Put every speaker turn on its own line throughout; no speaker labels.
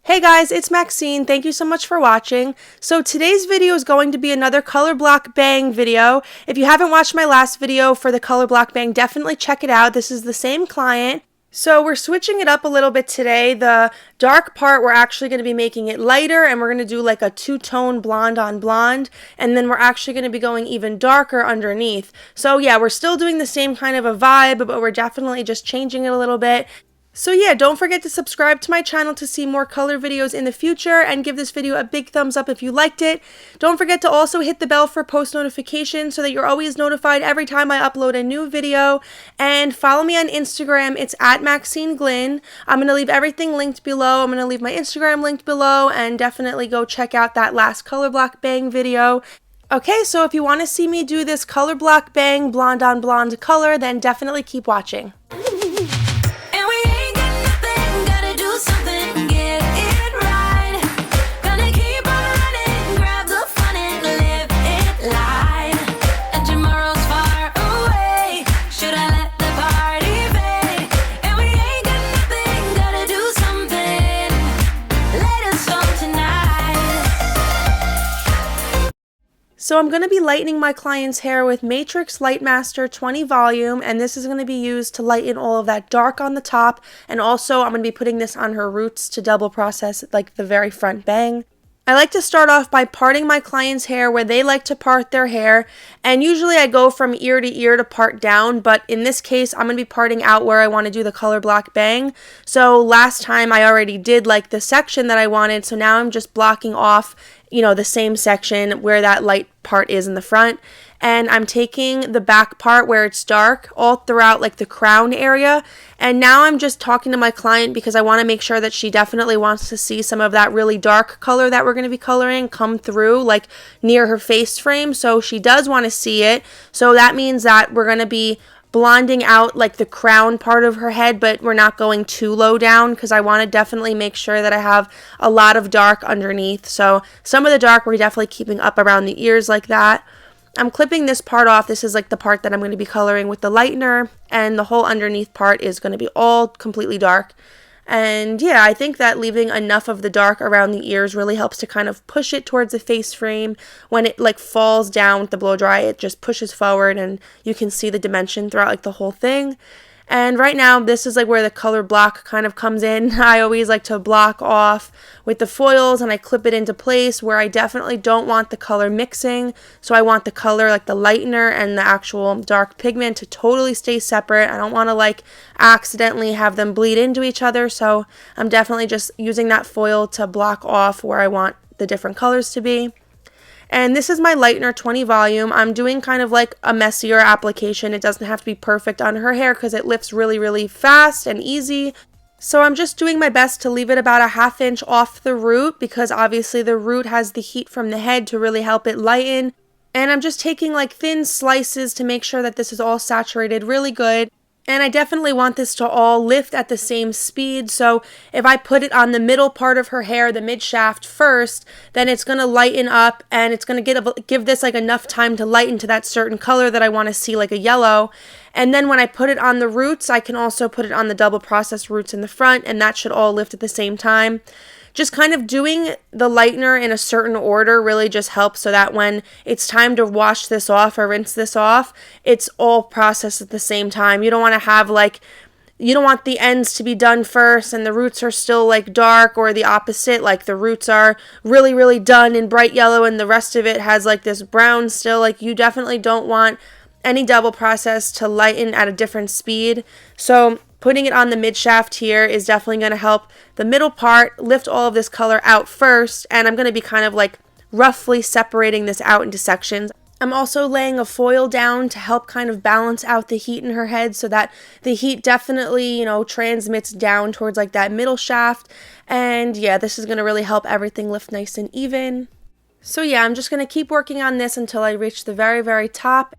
Hey guys, it's Maxine. Thank you so much for watching. So today's video is going to be another color block bang video. If you haven't watched my last video for the color block bang, definitely check it out. This is the same client. So we're switching it up a little bit today. The dark part, we're actually going to be making it lighter, and we're going to do like a two-tone blonde on blonde, and then we're actually going to be going even darker underneath. So yeah, we're still doing the same kind of a vibe, but we're definitely just changing it a little bit. So yeah, don't forget to subscribe to my channel to see more color videos in the future, and give this video a big thumbs up if you liked it. Don't forget to also hit the bell for post notifications so that you're always notified every time I upload a new video. And follow me on Instagram. It's at Maxine Glynn. I'm going to leave everything linked below. I'm going to leave my Instagram linked below, and definitely go check out that last color block bang video. Okay, so if you want to see me do this color block bang blonde on blonde color, then definitely keep watching. So I'm going to be lightening my client's hair with Matrix Light Master 20 volume, and this is going to be used to lighten all of that dark on the top, and also I'm going to be putting this on her roots to double process like the very front bang. I like to start off by parting my client's hair where they like to part their hair, and usually I go from ear to ear to part down, but in this case I'm going to be parting out where I want to do the color block bang. So last time I already did like the section that I wanted, so now I'm just blocking off, you know, the same section where that light part is in the front. And I'm taking the back part where it's dark all throughout like the crown area. And now I'm just talking to my client because I want to make sure that she definitely wants to see some of that really dark color that we're going to be coloring come through like near her face frame. So she does want to see it. So that means that we're going to be blonding out like the crown part of her head, but we're not going too low down because I want to definitely make sure that I have a lot of dark underneath. So some of the dark we're definitely keeping up around the ears like that. I'm clipping this part off. This is like the part that I'm going to be coloring with the lightener, and the whole underneath part is going to be all completely dark. And yeah, I think that leaving enough of the dark around the ears really helps to kind of push it towards the face frame. When it like falls down with the blow dry, it just pushes forward and you can see the dimension throughout like the whole thing. And right now, this is like where the color block kind of comes in. I always like to block off with the foils, and I clip it into place where I definitely don't want the color mixing. So I want the color, like the lightener and the actual dark pigment, to totally stay separate. I don't want to like accidentally have them bleed into each other. So I'm definitely just using that foil to block off where I want the different colors to be. And this is my Lightener 20 volume. I'm doing kind of like a messier application. It doesn't have to be perfect on her hair because it lifts really, really fast and easy. So I'm just doing my best to leave it about a ½ inch off the root, because obviously the root has the heat from the head to really help it lighten. And I'm just taking like thin slices to make sure that this is all saturated really good. And I definitely want this to all lift at the same speed. So if I put it on the middle part of her hair, the mid shaft first, then it's going to lighten up, and it's going to give this like enough time to lighten to that certain color that I want to see, like a yellow. And then when I put it on the roots, I can also put it on the double process roots in the front, and that should all lift at the same time. Just kind of doing the lightener in a certain order really just helps so that when it's time to wash this off or rinse this off, it's all processed at the same time. You don't want to have like, you don't want the ends to be done first and the roots are still like dark, or the opposite, like the roots are really, really done in bright yellow and the rest of it has like this brown still. Like, you definitely don't want any double process to lighten at a different speed. So putting it on the mid shaft here is definitely going to help the middle part lift all of this color out first, and I'm going to be kind of like roughly separating this out into sections. I'm also laying a foil down to help kind of balance out the heat in her head so that the heat definitely, you know, transmits down towards like that middle shaft. And yeah, this is going to really help everything lift nice and even. So yeah, I'm just going to keep working on this until I reach the very, very top.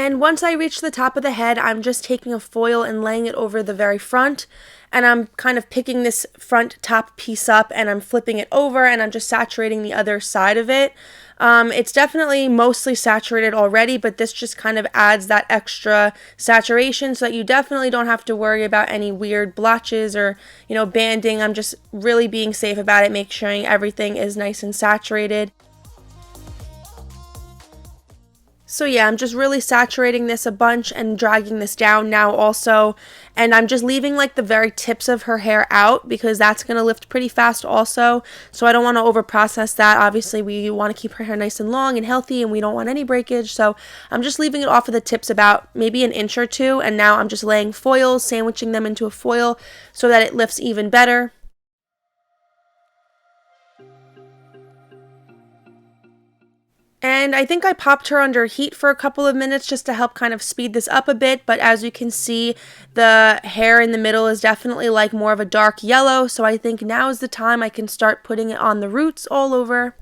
And once I reach the top of the head, I'm just taking a foil and laying it over the very front. And I'm kind of picking this front top piece up and I'm flipping it over and I'm just saturating the other side of it. It's definitely mostly saturated already, but this just kind of adds that extra saturation so that you definitely don't have to worry about any weird blotches or, banding. I'm just really being safe about it, making sure everything is nice and saturated. So yeah, I'm just really saturating this a bunch and dragging this down now also. And I'm just leaving like the very tips of her hair out because that's going to lift pretty fast also. So I don't want to over process that. Obviously we want to keep her hair nice and long and healthy and we don't want any breakage. So I'm just leaving it off of the tips about maybe an inch or two. And now I'm just laying foils, sandwiching them into a foil so that it lifts even better. And I think I popped her under heat for a couple of minutes just to help kind of speed this up a bit. But as you can see, the hair in the middle is definitely like more of a dark yellow. So I think now is the time I can start putting it on the roots all over.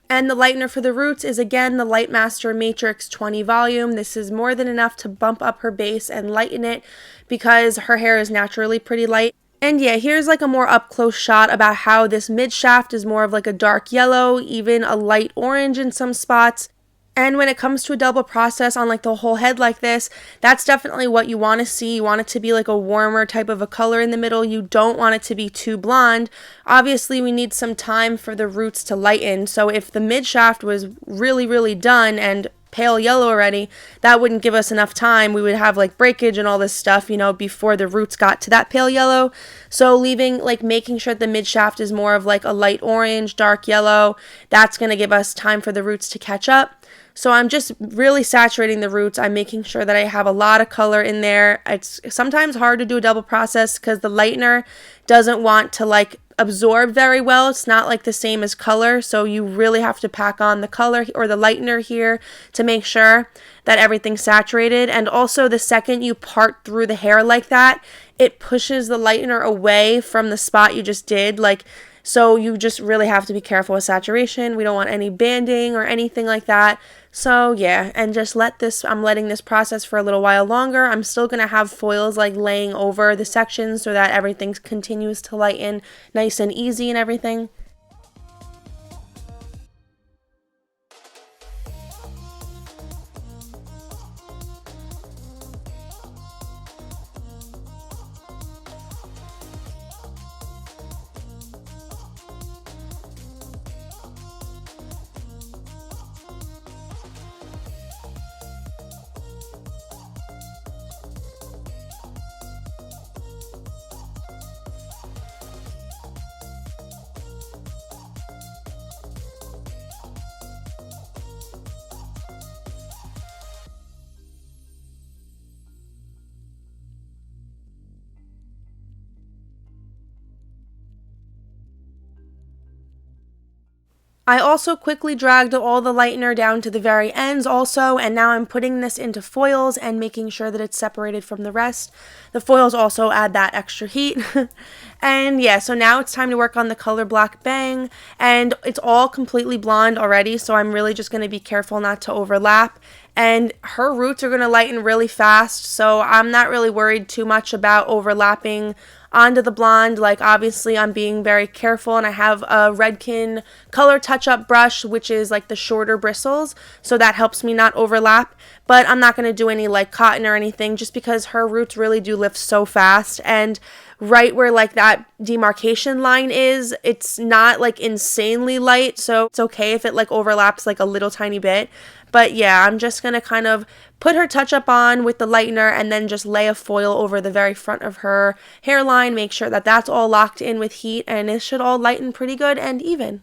And the lightener for the roots is again the Lightmaster Matrix 20 volume. This is more than enough to bump up her base and lighten it because her hair is naturally pretty light. And yeah, here's like a more up close shot about how this mid shaft is more of like a dark yellow, even a light orange in some spots. And when it comes to a double process on like the whole head like this, that's definitely what you want to see. You want it to be like a warmer type of a color in the middle. You don't want it to be too blonde. Obviously, we need some time for the roots to lighten. So if the mid shaft was really, really done and pale yellow already, that wouldn't give us enough time. We would have like breakage and all this stuff, before the roots got to that pale yellow. So making sure that the mid shaft is more of like a light orange, dark yellow, that's going to give us time for the roots to catch up. So I'm just really saturating the roots. I'm making sure that I have a lot of color in there. It's sometimes hard to do a double process because the lightener doesn't want to like absorb very well. It's not like the same as color, so you really have to pack on the color or the lightener here to make sure that everything's saturated. And also the second you part through the hair like that, it pushes the lightener away from the spot you just did. So you just really have to be careful with saturation. We don't want any banding or anything like that. So yeah, and just I'm letting this process for a little while longer. I'm still going to have foils like laying over the sections so that everything continues to lighten nice and easy and everything. I also quickly dragged all the lightener down to the very ends also, and now I'm putting this into foils and making sure that it's separated from the rest. The foils also add that extra heat. And yeah, so now it's time to work on the color block bang, and it's all completely blonde already, so I'm really just going to be careful not to overlap. And her roots are going to lighten really fast, so I'm not really worried too much about overlapping onto the blonde. Obviously I'm being very careful, and I have a Redken color touch-up brush, which is like the shorter bristles, so that helps me not overlap. But I'm not going to do any cotton or anything, just because her roots really do lift so fast, and right where that demarcation line is, it's not insanely light, so it's okay if it overlaps a little tiny bit. But yeah, I'm just going to kind of put her touch up on with the lightener and then just lay a foil over the very front of her hairline, make sure that that's all locked in with heat, and it should all lighten pretty good and even.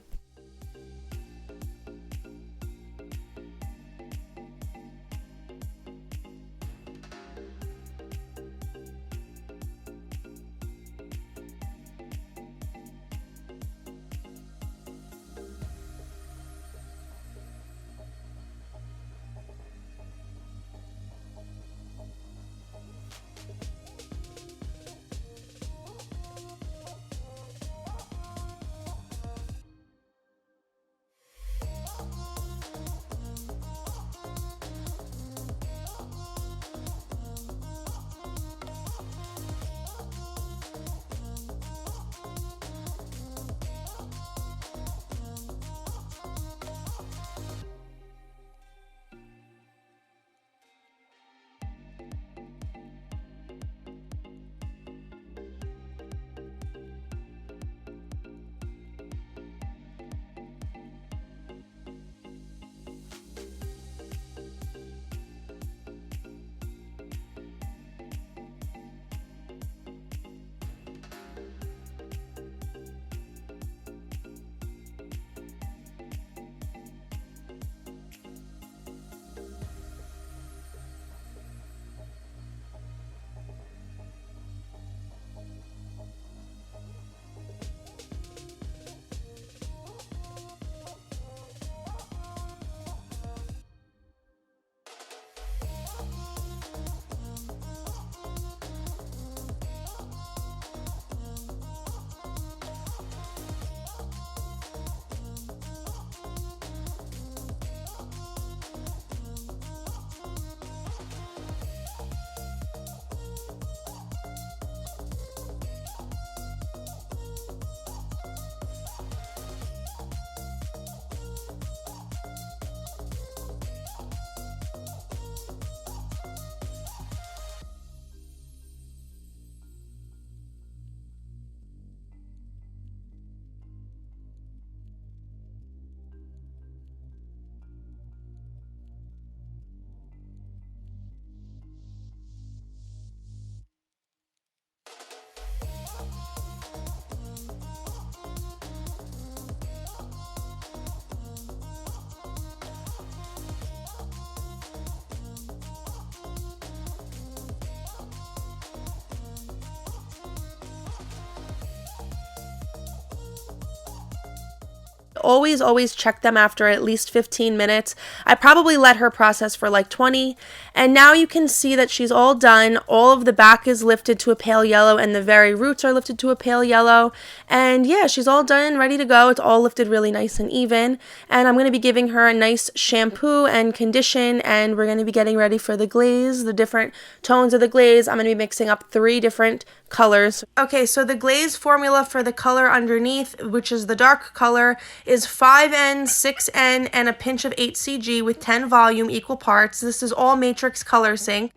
Always check them after at least 15 minutes. I probably let her process for like 20. And now you can see that she's all done. All of the back is lifted to a pale yellow and the very roots are lifted to a pale yellow. And yeah, she's all done, ready to go. It's all lifted really nice and even. And I'm going to be giving her a nice shampoo and condition, and we're going to be getting ready for the glaze, the different tones of the glaze. I'm going to be mixing up 3 different colors. Okay, so the glaze formula for the color underneath, which is the dark color, is 5N, 6N, and a pinch of 8CG with 10 volume equal parts. This is all Matrix Color Sync.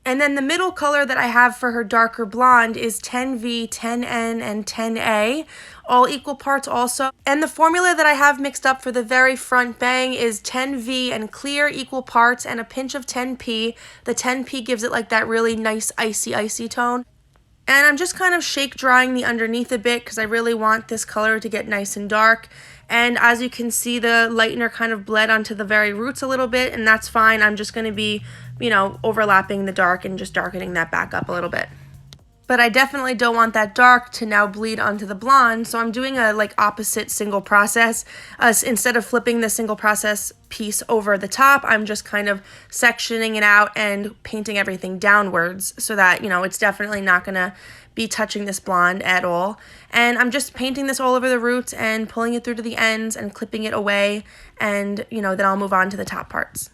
And then the middle color that I have for her darker blonde is 10V, 10N, and 10A, all equal parts also. And the formula that I have mixed up for the very front bang is 10V and clear equal parts and a pinch of 10P. The 10P gives it like that really nice icy tone. And I'm just kind of shake drying the underneath a bit because I really want this color to get nice and dark. And as you can see, the lightener kind of bled onto the very roots a little bit, and that's fine. I'm just going to be, overlapping the dark and just darkening that back up a little bit. But I definitely don't want that dark to now bleed onto the blonde, so I'm doing a opposite single process. Instead of flipping the single process piece over the top, I'm just kind of sectioning it out and painting everything downwards so that, it's definitely not going to be touching this blonde at all. And I'm just painting this all over the roots and pulling it through to the ends and clipping it away, and, then I'll move on to the top parts.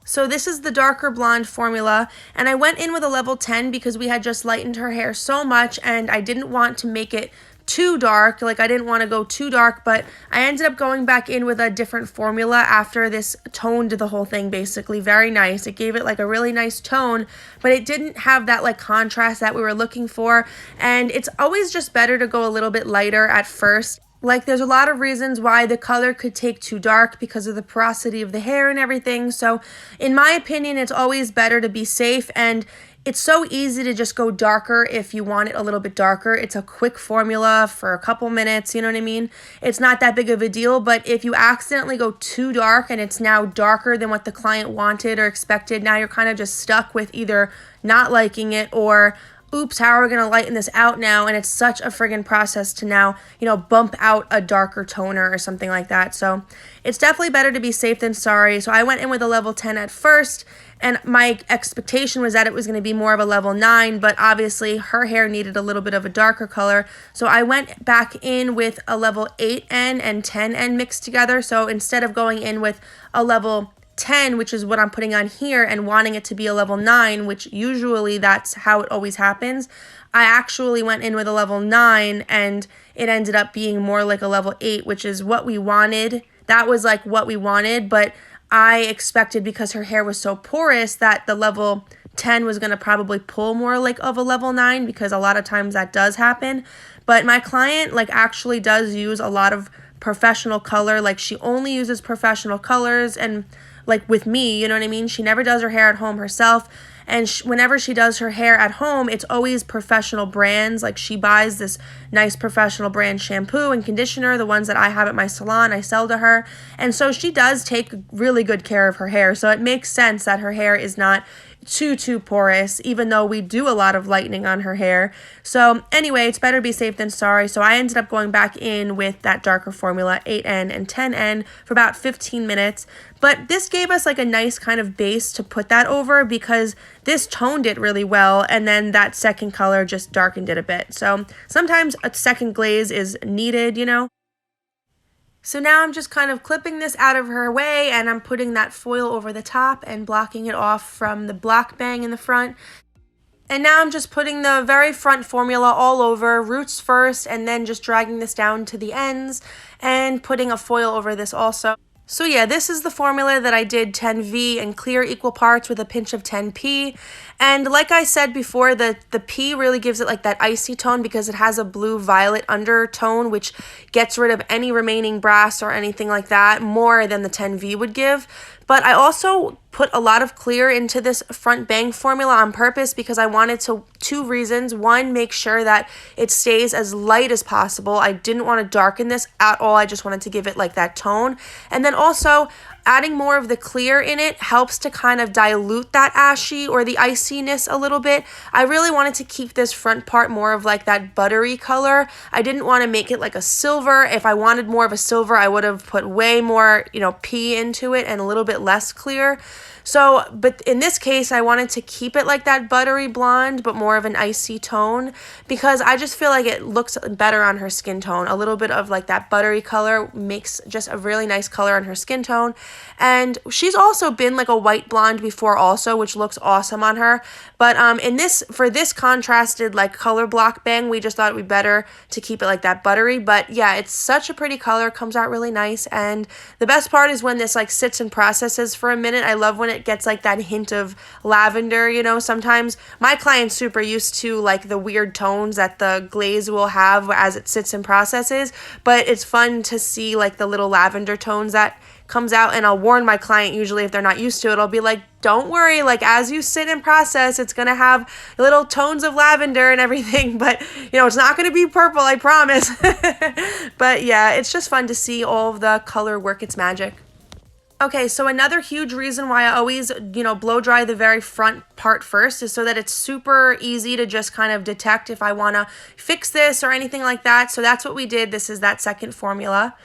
So this is the darker blonde formula, and I went in with a level 10 because we had just lightened her hair so much and I didn't want to make it too dark. I didn't want to go too dark, but I ended up going back in with a different formula after this toned the whole thing basically. Very nice. It gave it a really nice tone, but it didn't have that contrast that we were looking for, and it's always just better to go a little bit lighter at first. There's a lot of reasons why the color could take too dark because of the porosity of the hair and everything. So in my opinion, it's always better to be safe, and it's so easy to just go darker if you want it a little bit darker. It's a quick formula for a couple minutes, you know what I mean? It's not that big of a deal, but if you accidentally go too dark and it's now darker than what the client wanted or expected, now you're kind of just stuck with either not liking it or oops, how are we going to lighten this out now? And it's such a friggin' process to now, bump out a darker toner or something like that. So it's definitely better to be safe than sorry. So I went in with a level 10 at first, and my expectation was that it was going to be more of a level 9, but obviously her hair needed a little bit of a darker color. So I went back in with a level 8N and 10N mixed together. So instead of going in with a level 10, which is what I'm putting on here, and wanting it to be a level 9, which usually that's how it always happens, I actually went in with a level 9 and it ended up being more like a level 8, which is what we wanted. That was what we wanted, but I expected, because her hair was so porous, that the level 10 was going to probably pull more of a level 9, because a lot of times that does happen. But my client actually does use a lot of professional color. She only uses professional colors, and with me, you know what I mean? She never does her hair at home herself. And whenever she does her hair at home, it's always professional brands. She buys this nice professional brand shampoo and conditioner, the ones that I have at my salon, I sell to her. And so she does take really good care of her hair. So it makes sense that her hair is not too porous, even though we do a lot of lightening on her hair. So anyway, it's better be safe than sorry. So I ended up going back in with that darker formula, 8N and 10N, for about 15 minutes. But this gave us a nice kind of base to put that over, because this toned it really well, and then that second color just darkened it a bit. So sometimes a second glaze is needed, So now I'm just kind of clipping this out of her way, and I'm putting that foil over the top and blocking it off from the black bang in the front. And now I'm just putting the very front formula all over, roots first, and then just dragging this down to the ends and putting a foil over this also. So yeah, this is the formula that I did 10V and clear equal parts with a pinch of 10P. And like I said before, the P really gives it like that icy tone because it has a blue-violet undertone, which gets rid of any remaining brass or anything like that more than the 10V would give. But I also put a lot of clear into this front bang formula on purpose because I wanted to, two reasons. One, make sure that it stays as light as possible. I didn't want to darken this at all. I just wanted to give it like that tone. And then also, adding more of the clear in it helps to kind of dilute that ashy or the iciness a little bit. I really wanted to keep this front part more of like that buttery color. I didn't want to make it like a silver. If I wanted more of a silver, I would have put way more, P into it and a little bit less clear. So, but in this case, I wanted to keep it like that buttery blonde, but more of an icy tone because I just feel like it looks better on her skin tone. A little bit of like that buttery color makes just a really nice color on her skin tone. And she's also been like a white blonde before also, which looks awesome on her. But for this contrasted like color block bang, we just thought it would be better to keep it like that buttery. But yeah, it's such a pretty color, comes out really nice. And the best part is when this like sits and processes for a minute. I love when it gets like that hint of lavender, sometimes my client's super used to like the weird tones that the glaze will have as it sits and processes, but it's fun to see like the little lavender tones that comes out. And I'll warn my client usually if they're not used to it, I'll be like, don't worry, like as you sit and process, it's gonna have little tones of lavender and everything, but it's not gonna be purple, I promise. But yeah, it's just fun to see all of the color work its magic. Okay, so another huge reason why I always, blow dry the very front part first is so that it's super easy to just kind of detect if I want to fix this or anything like that. So that's what we did. This is that second formula.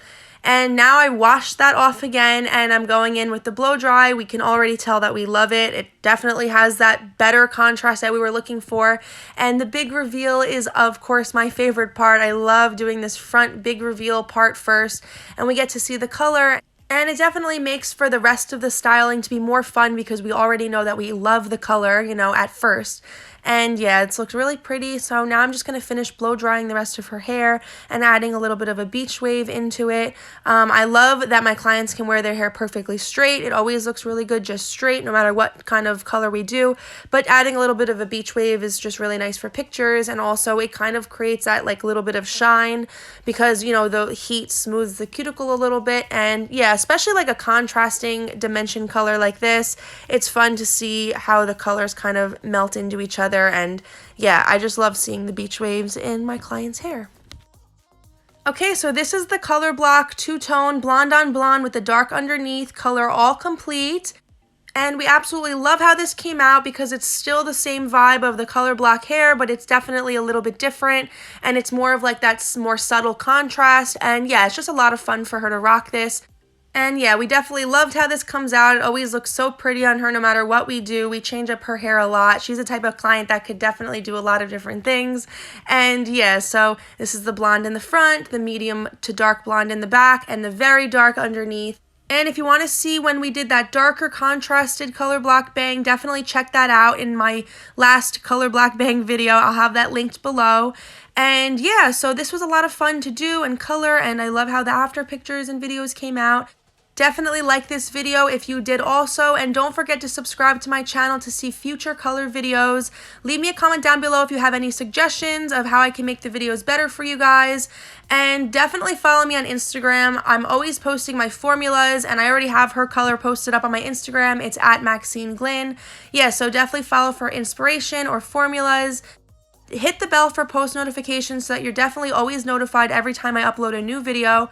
And now I washed that off again and I'm going in with the blow dry. We can already tell that we love it. It definitely has that better contrast that we were looking for. And the big reveal is, of course, my favorite part. I love doing this front big reveal part first, and we get to see the color. And it definitely makes for the rest of the styling to be more fun because we already know that we love the color, at first. And yeah, it's looked really pretty. So now I'm just going to finish blow drying the rest of her hair and adding a little bit of a beach wave into it. I love that my clients can wear their hair perfectly straight. It always looks really good just straight, no matter what kind of color we do. But adding a little bit of a beach wave is just really nice for pictures. And also it kind of creates that like little bit of shine because, the heat smooths the cuticle a little bit. And yeah, especially like a contrasting dimension color like this, it's fun to see how the colors kind of melt into each other. And yeah, I just love seeing the beach waves in my client's hair. Okay, so this is the color block, two-tone, blonde on blonde with the dark underneath, color all complete. And we absolutely love how this came out because it's still the same vibe of the color block hair, but it's definitely a little bit different. And it's more of like that more subtle contrast. And yeah, it's just a lot of fun for her to rock this. And yeah, we definitely loved how this comes out. It always looks so pretty on her no matter what we do. We change up her hair a lot. She's the type of client that could definitely do a lot of different things. And yeah, so this is the blonde in the front, the medium to dark blonde in the back, and the very dark underneath. And if you want to see when we did that darker contrasted color block bang, definitely check that out in my last color block bang video. I'll have that linked below. And yeah, so this was a lot of fun to do and color, and I love how the after pictures and videos came out. Definitely like this video if you did also, and don't forget to subscribe to my channel to see future color videos. Leave me a comment down below if you have any suggestions of how I can make the videos better for you guys. And definitely follow me on Instagram. I'm always posting my formulas, and I already have her color posted up on my Instagram. It's at Maxine Glynn. Yeah, so definitely follow for inspiration or formulas. Hit the bell for post notifications so that you're definitely always notified every time I upload a new video.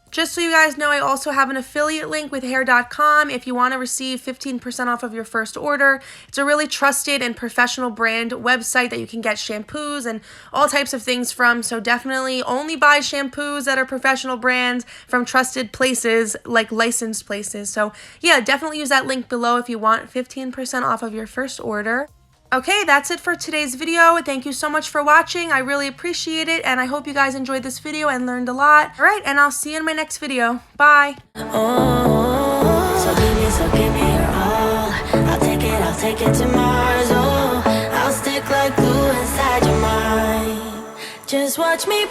Just so you guys know, I also have an affiliate link with hair.com if you want to receive 15% off of your first order. It's a really trusted and professional brand website that you can get shampoos and all types of things from. So definitely only buy shampoos that are professional brands from trusted places, like licensed places. So yeah, definitely use that link below if you want 15% off of your first order. Okay, that's it for today's video. Thank you so much for watching. I really appreciate it, and I hope you guys enjoyed this video and learned a lot. All right, and I'll see you in my next video. Bye.
Oh, so give me your all. I'll take it to Mars. Oh, I'll stick like glue inside your mind. Just watch me.